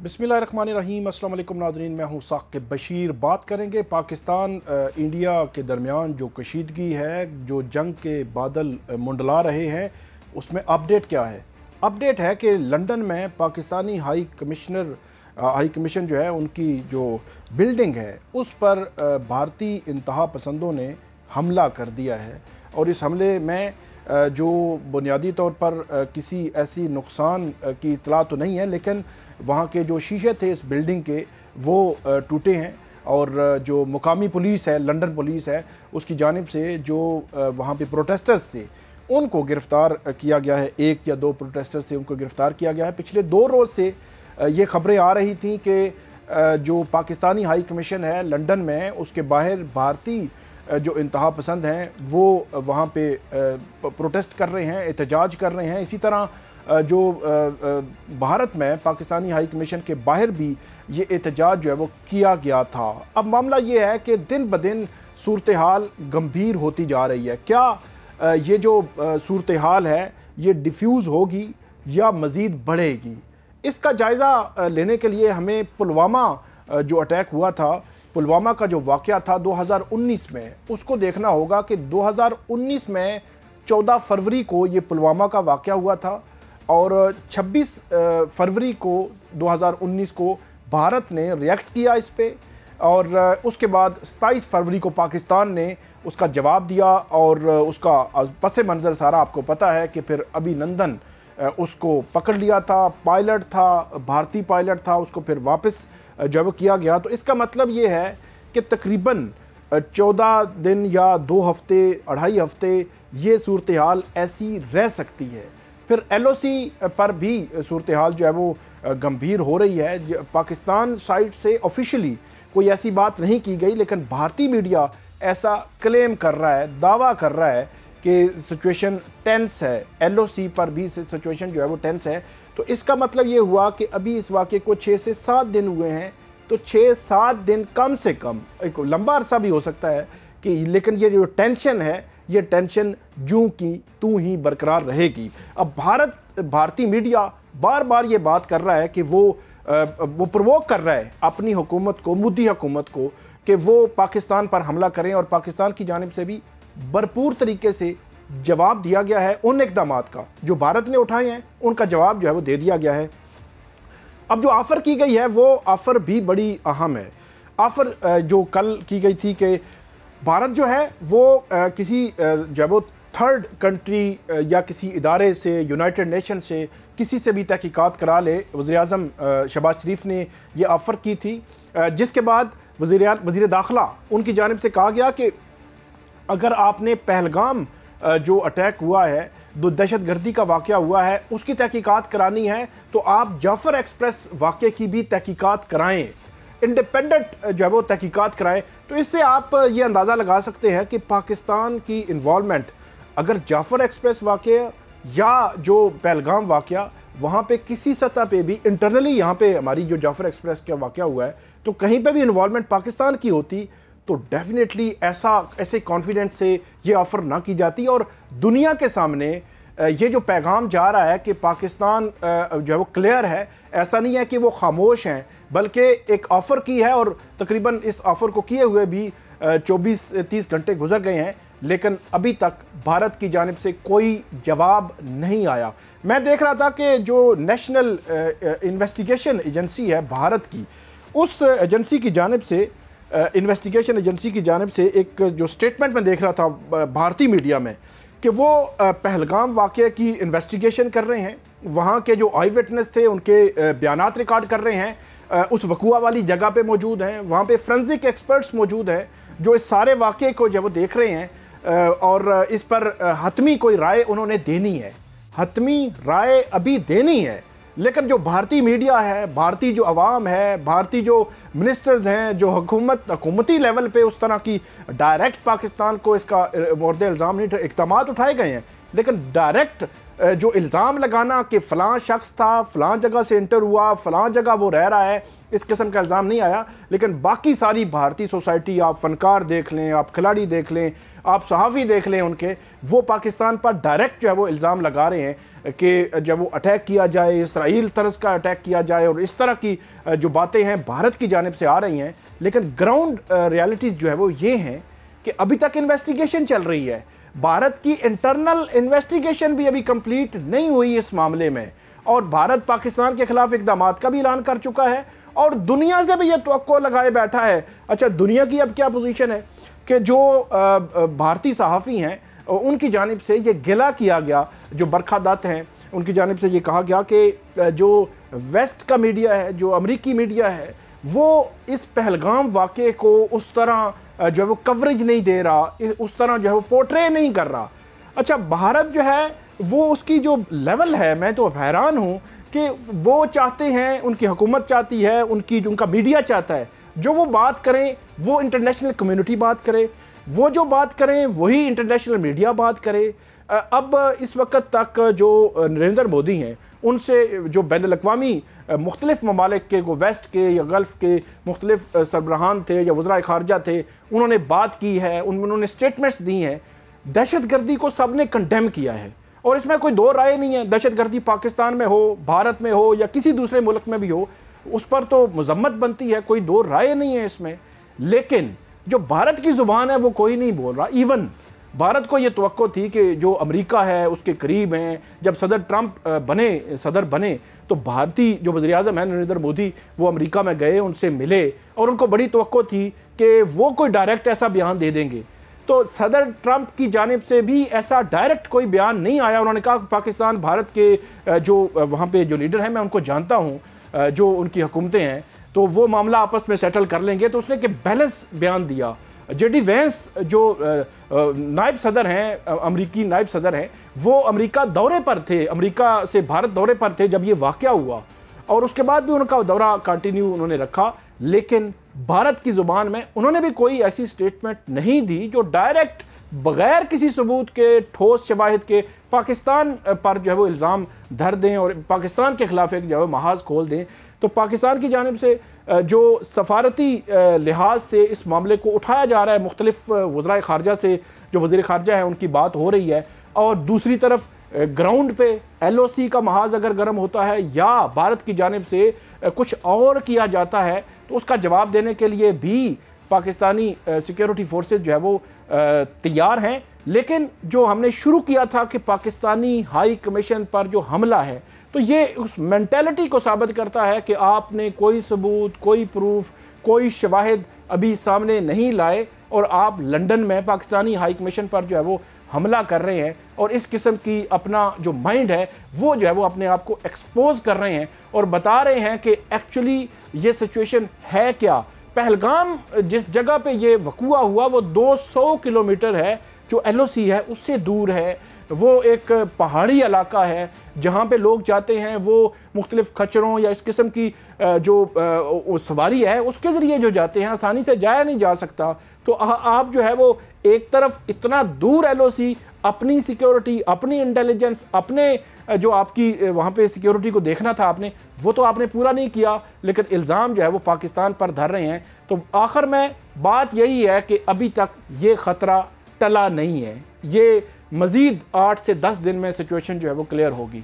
बिस्मिल्लाहिर्रहमानिर्रहीम। अस्सलाम वालेकुम नाज़रीन, मैं हूँ साक़िब बशीर। बात करेंगे पाकिस्तान इंडिया के दरमियान जो कशीदगी है, जो जंग के बादल मुंडला रहे हैं, उसमें अपडेट क्या है। अपडेट है कि लंदन में पाकिस्तानी हाई कमीशन जो है, उनकी जो बिल्डिंग है उस पर भारतीय इंतहा पसंदों ने हमला कर दिया है। और इस हमले में जो बुनियादी तौर पर किसी ऐसी नुकसान की इतला तो नहीं है, लेकिन वहाँ के जो शीशे थे इस बिल्डिंग के वो टूटे हैं। और जो मुकामी पुलिस है, लंदन पुलिस है, उसकी जानिब से जो वहाँ पे प्रोटेस्टर्स थे उनको गिरफ़्तार किया गया है। एक या दो प्रोटेस्टर्स से उनको गिरफ़्तार किया गया है। पिछले 2 रोज़ से ये खबरें आ रही थी कि जो पाकिस्तानी हाई कमीशन है लंदन में, उसके बाहर भारतीय जो इंतहा पसंद हैं वो वहाँ पे प्रोटेस्ट कर रहे हैं, एहतजाज कर रहे हैं। इसी तरह जो भारत में पाकिस्तानी हाई कमीशन के बाहर भी ये एहतजाज जो है वो किया गया था। अब मामला ये है कि दिन ब दिन सूरत हाल गंभीर होती जा रही है। क्या ये जो सूरत हाल है ये डिफ्यूज़ होगी या मज़ीद बढ़ेगी? इसका जायज़ा लेने के लिए हमें पुलवामा जो अटैक हुआ था, पुलवामा का जो वाक़या था 2019 में, उसको देखना होगा कि 2019 में 14 फरवरी को ये पुलवामा का वाक़या हुआ था और 26 फरवरी को 2019 को भारत ने रिएक्ट किया इस पे। और उसके बाद 27 फरवरी को पाकिस्तान ने उसका जवाब दिया और उसका पस मंज़र सारा आपको पता है कि फिर अभिनंदन उसको पकड़ लिया था। पायलट था, भारतीय पायलट था, उसको फिर वापस जब किया गया। तो इसका मतलब ये है कि तकरीबन 14 दिन या 2 हफ्ते, 2.5 हफ्ते ये सूरत हाल ऐसी रह सकती है। फिर LOC पर भी सूरत हाल जो है वो गंभीर हो रही है। पाकिस्तान साइड से ऑफिशियली कोई ऐसी बात नहीं की गई, लेकिन भारतीय मीडिया ऐसा क्लेम कर रहा है, दावा कर रहा है कि सिचुएशन टेंस है। LOC पर भी सिचुएशन जो है वो टेंस है। तो इसका मतलब ये हुआ कि अभी इस वाक़े को 6 से 7 दिन हुए हैं। तो 6-7 दिन कम से कम, एक लंबा अरसा भी हो सकता है कि, लेकिन ये जो टेंशन है ये टेंशन जूं की तूं ही बरकरार रहेगी। अब भारतीय मीडिया बार बार ये बात कर रहा है कि वो प्रोवोक कर रहा है अपनी हुकूमत को, मोदी हुकूमत को, कि वो पाकिस्तान पर हमला करें। और पाकिस्तान की जानिब से भी भरपूर तरीके से जवाब दिया गया है। उन इक़दामात का जो भारत ने उठाए हैं उनका जवाब जो है वो दे दिया गया है। अब जो ऑफ़र की गई है वो ऑफ़र भी बड़ी अहम है। ऑफ़र जो कल की गई थी कि भारत जो है वो किसी जो है वो थर्ड कंट्री या किसी इदारे से, यूनाइटेड नेशन से, किसी से भी तहकीकात करा ले। वज़ीर-ए-आज़म शहबाज शरीफ ने ये ऑफ़र की थी, जिसके बाद वज़ीर दाखिला उनकी जानिब से कहा गया कि अगर आपने पहलगाम जो अटैक हुआ है, जो दहशतगर्दी का वाक़या हुआ है, उसकी तहकीकात करानी है तो आप जाफ़र एक्सप्रेस वाक़े की भी तहकीकात कराएँ, इंडिपेंडेंट जो है वो तहकीकात कराएँ। तो इससे आप ये अंदाज़ा लगा सकते हैं कि पाकिस्तान की इन्वॉल्वमेंट, अगर जाफ़र एक्सप्रेस वाक़या या जो पहलगाम वाक़या, वहाँ पे किसी सतह पे भी इंटरनली, यहाँ पे हमारी जो जाफ़र एक्सप्रेस का वाक़या हुआ है, तो कहीं पे भी इन्वॉल्वमेंट पाकिस्तान की होती तो डेफिनेटली ऐसे कॉन्फिडेंस से ये ऑफ़र ना की जाती। और दुनिया के सामने ये जो पैगाम जा रहा है कि पाकिस्तान जो है वो क्लियर है, ऐसा नहीं है कि वो खामोश हैं, बल्कि एक ऑफ़र की है और तकरीबन इस ऑफ़र को किए हुए भी 24-30 घंटे गुजर गए हैं, लेकिन अभी तक भारत की जानिब से कोई जवाब नहीं आया। मैं देख रहा था कि जो नेशनल इन्वेस्टिगेशन एजेंसी है भारत की, उस एजेंसी की जानिब से, इन्वेस्टिगेशन एजेंसी की जानिब से एक जो स्टेटमेंट में देख रहा था भारतीय मीडिया में, कि वो पहलगाम वाक़े की इन्वेस्टिगेशन कर रहे हैं। वहाँ के जो आई विटनेस थे उनके बयानात रिकॉर्ड कर रहे हैं, उस वक़ुआ वाली जगह पे मौजूद हैं। वहाँ पे फोरेंसिक एक्सपर्ट्स मौजूद हैं जो इस सारे वाक़े को जब वो देख रहे हैं और इस पर हतमी कोई राय उन्होंने देनी है, हतमी राय अभी देनी है। लेकिन जो भारतीय मीडिया है, भारतीय जो अवाम है, भारतीय जो मिनिस्टर्स हैं, जो हुकूमती लेवल पे उस तरह की डायरेक्ट पाकिस्तान को इसका मोर्दे इल्ज़ाम नहीं, इक़दामात उठाए गए हैं, लेकिन डायरेक्ट जो इल्ज़ाम लगाना कि फ़लाँ शख्स था, फ़लाँ जगह से इंटर हुआ, फ़लाँ जगह वो रह रहा है, इस किस्म का इल्ज़ाम नहीं आया। लेकिन बाकी सारी भारतीय सोसाइटी, आप फ़नकार देख लें, आप खिलाड़ी देख लें, आप सहाफ़ी देख लें, उनके वो पाकिस्तान पर डायरेक्ट जो है वो इल्ज़ाम लगा रहे हैं। कि जब वो अटैक किया जाए, इसराइल तरस का अटैक किया जाए, और इस तरह की जो बातें हैं भारत की जानिब से आ रही हैं। लेकिन ग्राउंड रियलिटीज़ जो है वो ये हैं कि अभी तक इन्वेस्टिगेशन चल रही है। भारत की इंटरनल इन्वेस्टिगेशन भी अभी कंप्लीट नहीं हुई इस मामले में, और भारत पाकिस्तान के खिलाफ इक़दामात का भी ऐलान कर चुका है और दुनिया से भी ये तवक्को लगाए बैठा है। अच्छा, दुनिया की अब क्या पोजीशन है कि जो भारतीय सहाफ़ी हैं उनकी जानिब से ये गिला किया गया, जो बरखा दत्त हैं उनकी जानिब से ये कहा गया कि जो वेस्ट का मीडिया है, जो अमरीकी मीडिया है, वो इस पहलगाम वाक़े को उस तरह जो है वो कवरेज नहीं दे रहा, उस तरह जो है वो पोर्ट्रे नहीं कर रहा। अच्छा, भारत जो है वो उसकी जो लेवल है, मैं तो हैरान हूँ कि वो चाहते हैं, उनकी हुकूमत चाहती है, उनका मीडिया चाहता है जो वो बात करें वो इंटरनेशनल कम्युनिटी बात करे, वो जो बात करें वही इंटरनेशनल मीडिया बात करे। अब इस वक्त तक जो नरेंद्र मोदी हैं उनसे जो बैनुल-अक़वामी मुख्तलिफ ममालिक के, वेस्ट के या गल्फ़ के मुख्तलिफ सरबराहान थे या वज़राए ख़ारजा थे, उन्होंने बात की है, उन्होंने स्टेटमेंट्स दी हैं। दहशतगर्दी को सब ने कंडेम किया है और इसमें कोई दो राय नहीं है। दहशतगर्दी पाकिस्तान में हो, भारत में हो या किसी दूसरे मुल्क में भी हो, उस पर तो मजम्मत बनती है, कोई दो राय नहीं है इसमें। लेकिन जो भारत की ज़ुबान है वो कोई नहीं बोल रहा। इवन भारत को ये तवक्को थी कि जो अमेरिका है उसके करीब हैं, जब सदर ट्रंप सदर बने तो भारतीय जो वज़ीर आज़म है नरेंद्र मोदी, वो अमेरिका में गए, उनसे मिले और उनको बड़ी तवक्को थी कि वो कोई डायरेक्ट ऐसा बयान दे देंगे। तो सदर ट्रंप की जानिब से भी ऐसा डायरेक्ट कोई बयान नहीं आया। उन्होंने कहा पाकिस्तान भारत के जो वहाँ पे जो लीडर हैं मैं उनको जानता हूँ, जो उनकी हुकूमतें हैं, तो वो मामला आपस में सेटल कर लेंगे। तो उसने कि बैलेंस बयान दिया। जेडी वेंस जो नायब सदर हैं, अमरीकी नायब सदर हैं, वो अमेरिका दौरे पर थे, अमेरिका से भारत दौरे पर थे जब ये वाक़या हुआ, और उसके बाद भी उनका दौरा कंटिन्यू उन्होंने रखा। लेकिन भारत की ज़ुबान में उन्होंने भी कोई ऐसी स्टेटमेंट नहीं दी जो डायरेक्ट बगैर किसी सबूत के, ठोस शवाहिद के पाकिस्तान पर जो है वो इल्ज़ाम धर दें और पाकिस्तान के खिलाफ एक जो है महाज खोल दें। तो पाकिस्तान की जानिब से जो सफारती लिहाज से इस मामले को उठाया जा रहा है, मुख्तलिफ वज़राए ख़ारजा से जो वज़ीर ख़ारजा है उनकी बात हो रही है, और दूसरी तरफ ग्राउंड पे LOC का महाज अगर गर्म होता है या भारत की जानिब से कुछ और किया जाता है तो उसका जवाब देने के लिए भी पाकिस्तानी सिक्योरिटी फोर्सेस जो है वो तैयार हैं। लेकिन जो हमने शुरू किया था कि पाकिस्तानी हाई कमीशन पर जो हमला है, तो ये उस मेंटालिटी को साबित करता है कि आपने कोई सबूत, कोई प्रूफ, कोई शवाहिद अभी सामने नहीं लाए और आप लंदन में पाकिस्तानी हाई कमीशन पर जो है वो हमला कर रहे हैं, और इस किस्म की अपना जो माइंड है वो जो है वो अपने आप को एक्सपोज कर रहे हैं और बता रहे हैं कि एक्चुअली ये सिचुएशन है क्या। पहलगाम जिस जगह पे ये वक़ुआ हुआ वो 200 किलोमीटर है, जो LOC है उससे दूर है। वो एक पहाड़ी इलाका है जहाँ पे लोग जाते हैं, वो मुख्तलिफ खच्चरों या इस किस्म की जो सवारी है उसके ज़रिए जो जाते हैं, आसानी से जाया नहीं जा सकता। तो आप जो है वो एक तरफ इतना दूर LOC, अपनी सिक्योरिटी, अपनी इंटेलिजेंस, अपने जो आपकी वहाँ पे सिक्योरिटी को देखना था आपने, वो तो आपने पूरा नहीं किया, लेकिन इल्ज़ाम जो है वो पाकिस्तान पर धर रहे हैं। तो आखिर में बात यही है कि अभी तक ये ख़तरा टला नहीं है। ये मज़ीद 8 से 10 दिन में सिचुएशन जो है वो क्लियर होगी।